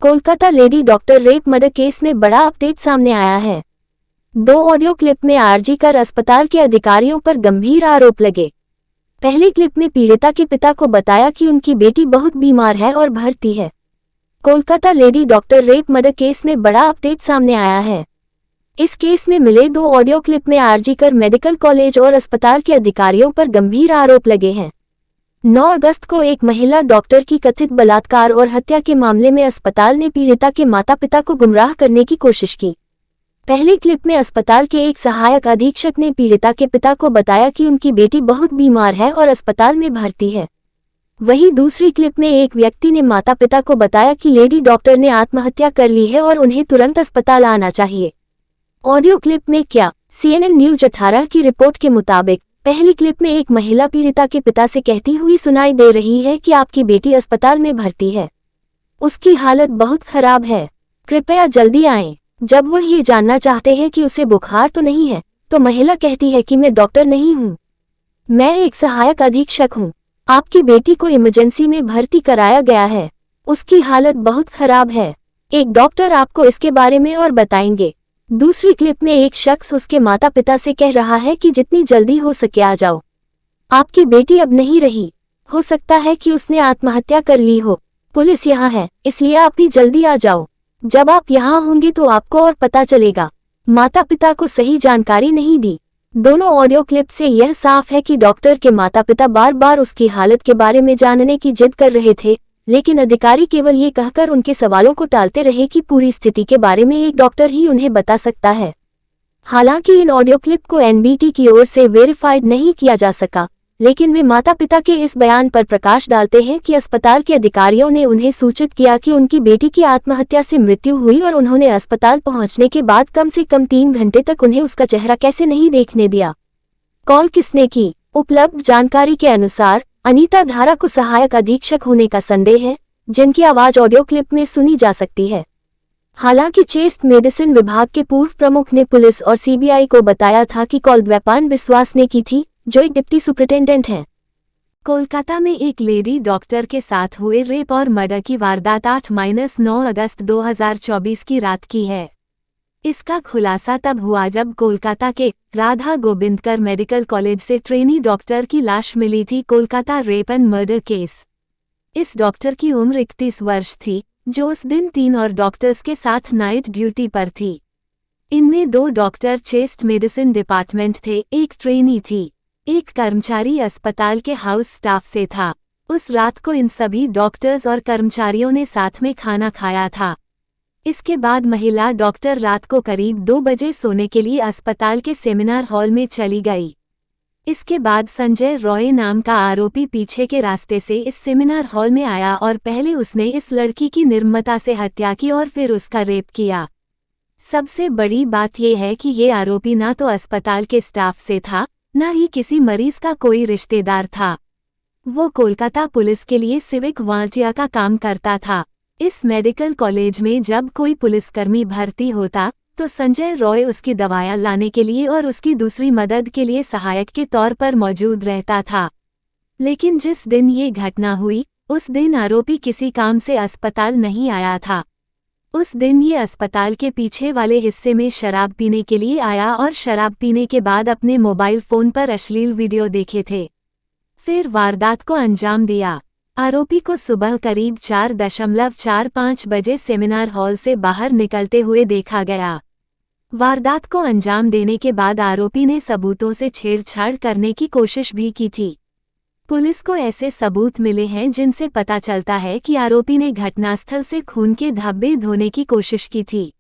Kolkata lady doctor rape murder case में बड़ा update सामने आया है। 2 ऑडियो क्लिप में आरजी कर अस्पताल के अधिकारियों पर गंभीर आरोप लगे। पहली क्लिप में पीड़िता के पिता को बताया कि उनकी बेटी बहुत बीमार है और भर्ती है। Kolkata lady doctor rape murder case में बड़ा अपडेट सामने आया है। इस केस में मिले 2 ऑडियो क्लिप में आरजी कर मेडिकल कॉलेज और अस्पताल के अधिकारियों पर गंभीर आरोप लगे हैं। 9 अगस्त को एक महिला डॉक्टर की कथित बलात्कार और हत्या के मामले में अस्पताल ने पीड़िता के माता पिता को गुमराह करने की कोशिश की। पहली क्लिप में अस्पताल के एक सहायक अधीक्षक ने पीड़िता के पिता को बताया कि उनकी बेटी बहुत बीमार है और अस्पताल में भर्ती है। वहीं दूसरी क्लिप में एक व्यक्ति ने माता पिता को बताया कि लेडी डॉक्टर ने आत्महत्या कर ली है और उन्हें तुरंत अस्पताल आना चाहिए। ऑडियो क्लिप में क्या? CNN न्यूज 18 की रिपोर्ट के मुताबिक पहली क्लिप में एक महिला पीड़िता के पिता से कहती हुई सुनाई दे रही है कि आपकी बेटी अस्पताल में भर्ती है, उसकी हालत बहुत खराब है, कृपया जल्दी आएं। जब वह ये जानना चाहते हैं कि उसे बुखार तो नहीं है, तो महिला कहती है कि मैं डॉक्टर नहीं हूँ, मैं एक सहायक अधीक्षक हूँ, आपकी बेटी को इमरजेंसी में भर्ती कराया गया है, उसकी हालत बहुत खराब है, एक डॉक्टर आपको इसके बारे में और बताएंगे। दूसरी क्लिप में एक शख्स उसके माता पिता से कह रहा है कि जितनी जल्दी हो सके आ जाओ, आपकी बेटी अब नहीं रही, हो सकता है कि उसने आत्महत्या कर ली हो, पुलिस यहाँ है इसलिए आप भी जल्दी आ जाओ, जब आप यहाँ होंगे तो आपको और पता चलेगा। माता पिता को सही जानकारी नहीं दी। दोनों ऑडियो क्लिप से यह साफ है कि डॉक्टर के माता पिता बार बार उसकी हालत के बारे में जानने की जिद कर रहे थे, लेकिन अधिकारी केवल ये कहकर उनके सवालों को टालते रहे कि पूरी स्थिति के बारे में एक डॉक्टर ही उन्हें बता सकता है। हालांकि इन ऑडियो क्लिप को NBT की ओर से वेरीफाइड नहीं किया जा सका, लेकिन वे माता पिता के इस बयान पर प्रकाश डालते हैं कि अस्पताल के अधिकारियों ने उन्हें सूचित किया कि उनकी बेटी की आत्महत्या से मृत्यु हुई और उन्होंने अस्पताल पहुंचने के बाद कम से कम 3 घंटे तक उन्हें उसका चेहरा कैसे नहीं देखने दिया। कॉल किसने की? उपलब्ध जानकारी के अनुसार अनीता धारा को सहायक अधीक्षक होने का संदेह है, जिनकी आवाज ऑडियो क्लिप में सुनी जा सकती है। हालांकि चेस्ट मेडिसिन विभाग के पूर्व प्रमुख ने पुलिस और CBI को बताया था कि कॉल द्वैपान विश्वास ने की थी, जो एक डिप्टी सुपरिटेंडेंट हैं। कोलकाता में एक लेडी डॉक्टर के साथ हुए रेप और मर्डर की वारदात 8-9 अगस्त 2024 की रात की है। इसका खुलासा तब हुआ जब कोलकाता के राधा गोविंदकर मेडिकल कॉलेज से ट्रेनी डॉक्टर की लाश मिली थी। Kolkata rape and murder case. इस डॉक्टर की उम्र 31 वर्ष थी, जो उस दिन 3 और डॉक्टर्स के साथ नाइट ड्यूटी पर थी। इनमें 2 डॉक्टर चेस्ट मेडिसिन डिपार्टमेंट थे, एक ट्रेनी थी, एक कर्मचारी अस्पताल के हाउस स्टाफ से था। उस रात को इन सभी डॉक्टर्स और कर्मचारियों ने साथ में खाना खाया था। इसके बाद महिला डॉक्टर रात को करीब 2 बजे सोने के लिए अस्पताल के सेमिनार हॉल में चली गई। इसके बाद संजय रॉय नाम का आरोपी पीछे के रास्ते से इस सेमिनार हॉल में आया और पहले उसने इस लड़की की निर्ममता से हत्या की और फिर उसका रेप किया। सबसे बड़ी बात यह है कि ये आरोपी ना तो अस्पताल के स्टाफ से था, न ही किसी मरीज का कोई रिश्तेदार था। वो कोलकाता पुलिस के लिए सिविक वॉलंटियर का काम करता था। इस मेडिकल कॉलेज में जब कोई पुलिसकर्मी भर्ती होता तो संजय रॉय उसकी दवाएं लाने के लिए और उसकी दूसरी मदद के लिए सहायक के तौर पर मौजूद रहता था। लेकिन जिस दिन ये घटना हुई, उस दिन आरोपी किसी काम से अस्पताल नहीं आया था। उस दिन ये अस्पताल के पीछे वाले हिस्से में शराब पीने के लिए आया और शराब पीने के बाद अपने मोबाइल फोन पर अश्लील वीडियो देखे थे। फिर वारदात को अंजाम दिया। आरोपी को सुबह करीब 4:45 बजे सेमिनार हॉल से बाहर निकलते हुए देखा गया। वारदात को अंजाम देने के बाद आरोपी ने सबूतों से छेड़छाड़ करने की कोशिश भी की थी। पुलिस को ऐसे सबूत मिले हैं जिनसे पता चलता है कि आरोपी ने घटनास्थल से खून के धब्बे धोने की कोशिश की थी।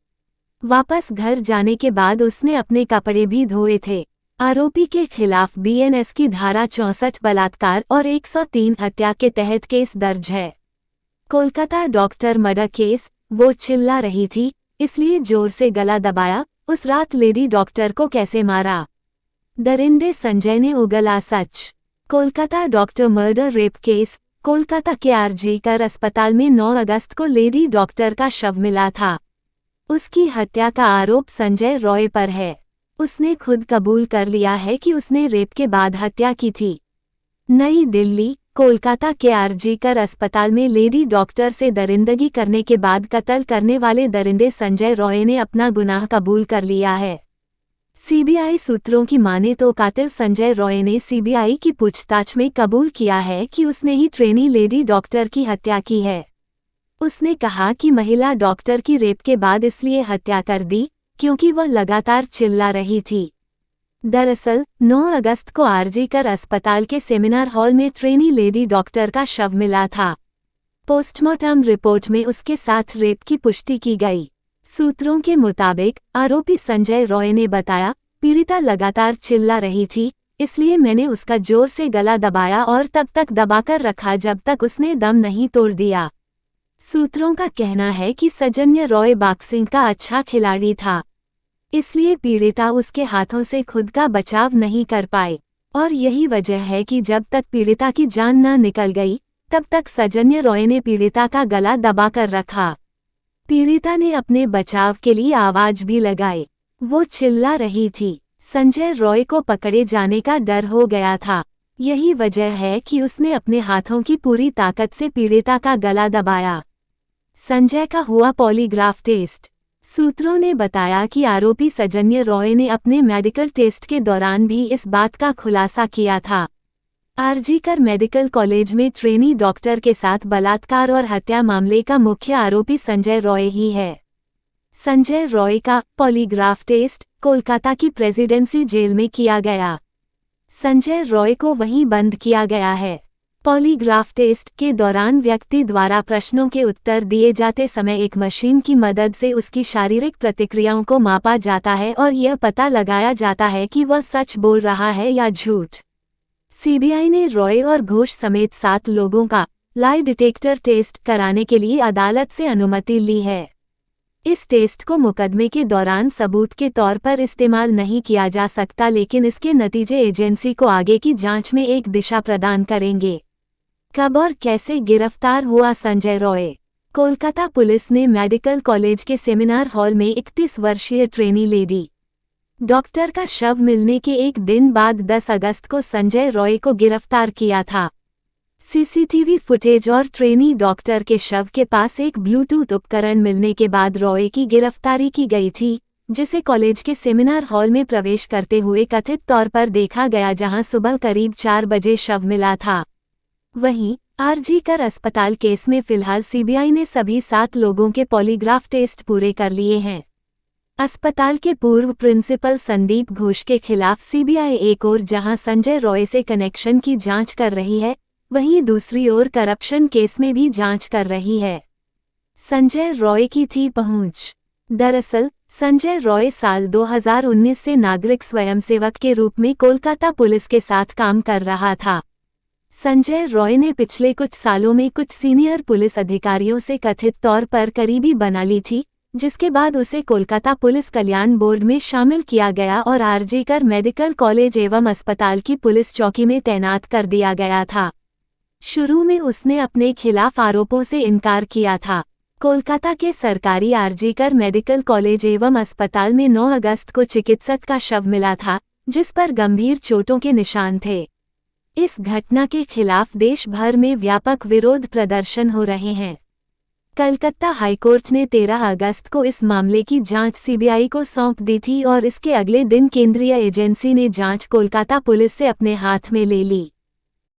वापस घर जाने के बाद उसने अपने कपड़े भी धोए थे। आरोपी के खिलाफ BNS की धारा 64 बलात्कार और 103 हत्या के तहत केस दर्ज है। Kolkata doctor murder case. वो चिल्ला रही थी, इसलिए जोर से गला दबाया। उस रात लेडी डॉक्टर को कैसे मारा? दरिंदे संजय ने उगला सच। Kolkata doctor murder rape case. Kolkata के RG कर अस्पताल में 9 अगस्त को लेडी डॉक्टर का शव मिला था। उसकी हत्या का आरोप संजय रॉय पर है। उसने खुद कबूल कर लिया है कि उसने रेप के बाद हत्या की थी। नई दिल्ली। कोलकाता के आरजीकर अस्पताल में लेडी डॉक्टर से दरिंदगी करने के बाद कत्ल करने वाले दरिंदे संजय रॉय ने अपना गुनाह कबूल कर लिया है। सीबीआई सूत्रों की माने तो कातिल संजय रॉय ने सीबीआई की पूछताछ में कबूल किया है कि उसने ही ट्रेनी लेडी डॉक्टर की हत्या की है। उसने कहा कि महिला डॉक्टर की रेप के बाद इसलिए हत्या कर दी क्योंकि वह लगातार चिल्ला रही थी। दरअसल 9 अगस्त को आरजीकर अस्पताल के सेमिनार हॉल में ट्रेनी लेडी डॉक्टर का शव मिला था। पोस्टमार्टम रिपोर्ट में उसके साथ रेप की पुष्टि की गई। सूत्रों के मुताबिक आरोपी संजय रॉय ने बताया, पीड़िता लगातार चिल्ला रही थी, इसलिए मैंने उसका जोर से गला दबाया और तब तक दबाकर रखा जब तक उसने दम नहीं तोड़ दिया। सूत्रों का कहना है कि संजय रॉय बॉक्सिंग का अच्छा खिलाड़ी था, इसलिए पीड़िता उसके हाथों से खुद का बचाव नहीं कर पाई और यही वजह है कि जब तक पीड़िता की जान न निकल गई तब तक संजय रॉय ने पीड़िता का गला दबाकर रखा। पीड़िता ने अपने बचाव के लिए आवाज भी लगाई। वो चिल्ला रही थी। संजय रॉय को पकड़े जाने का डर हो गया था। यही वजह है कि उसने अपने हाथों की पूरी ताकत से पीड़िता का गला दबाया। संजय का हुआ पॉलीग्राफ टेस्ट। सूत्रों ने बताया कि आरोपी संजय रॉय ने अपने मेडिकल टेस्ट के दौरान भी इस बात का खुलासा किया था। आरजीकर मेडिकल कॉलेज में ट्रेनी डॉक्टर के साथ बलात्कार और हत्या मामले का मुख्य आरोपी संजय रॉय ही है। संजय रॉय का पॉलीग्राफ टेस्ट कोलकाता की प्रेसिडेंसी जेल में किया गया। संजय रॉय को वहीं बंद किया गया है। पॉलीग्राफ टेस्ट के दौरान व्यक्ति द्वारा प्रश्नों के उत्तर दिए जाते समय एक मशीन की मदद से उसकी शारीरिक प्रतिक्रियाओं को मापा जाता है और यह पता लगाया जाता है कि वह सच बोल रहा है या झूठ। सीबीआई ने रॉय और घोष समेत 7 लोगों का लाई डिटेक्टर टेस्ट कराने के लिए अदालत से अनुमति ली है। इस टेस्ट को मुकदमे के दौरान सबूत के तौर पर इस्तेमाल नहीं किया जा सकता, लेकिन इसके नतीजे एजेंसी को आगे की जांच में एक दिशा प्रदान करेंगे। कब और कैसे गिरफ्तार हुआ संजय रॉय? कोलकाता पुलिस ने मेडिकल कॉलेज के सेमिनार हॉल में 31 वर्षीय ट्रेनी लेडी डॉक्टर का शव मिलने के एक दिन बाद 10 अगस्त को संजय रॉय को गिरफ्तार किया था। सीसीटीवी फुटेज और ट्रेनी डॉक्टर के शव के पास एक ब्लूटूथ उपकरण मिलने के बाद रॉय की गिरफ्तारी की गई थी, जिसे कॉलेज के सेमिनार हॉल में प्रवेश करते हुए कथित तौर पर देखा गया, जहां सुबह करीब 4 बजे शव मिला था। वहीं आरजीकर अस्पताल केस में फिलहाल सीबीआई ने सभी 7 लोगों के पॉलीग्राफ टेस्ट पूरे कर लिए हैं। अस्पताल के पूर्व प्रिंसिपल संदीप घोष के खिलाफ सीबीआई एक ओर जहां संजय रॉय से कनेक्शन की जांच कर रही है, वहीं दूसरी ओर करप्शन केस में भी जांच कर रही है। संजय रॉय की थी पहुंच। दरअसल संजय रॉय साल 2019 से नागरिक स्वयंसेवक के रूप में कोलकाता पुलिस के साथ काम कर रहा था। संजय रॉय ने पिछले कुछ सालों में कुछ सीनियर पुलिस अधिकारियों से कथित तौर पर करीबी बना ली थी, जिसके बाद उसे कोलकाता पुलिस कल्याण बोर्ड में शामिल किया गया और आरजीकर मेडिकल कॉलेज एवं अस्पताल की पुलिस चौकी में तैनात कर दिया गया था। शुरू में उसने अपने खिलाफ आरोपों से इनकार किया था। कोलकाता के सरकारी आरजीकर मेडिकल कॉलेज एवं अस्पताल में 9 अगस्त को चिकित्सक का शव मिला था, जिस पर गंभीर चोटों के निशान थे। इस घटना के खिलाफ देश भर में व्यापक विरोध प्रदर्शन हो रहे हैं। कलकत्ता हाईकोर्ट ने 13 अगस्त को इस मामले की जांच सीबीआई को सौंप दी थी और इसके अगले दिन केंद्रीय एजेंसी ने जांच कोलकाता पुलिस से अपने हाथ में ले ली।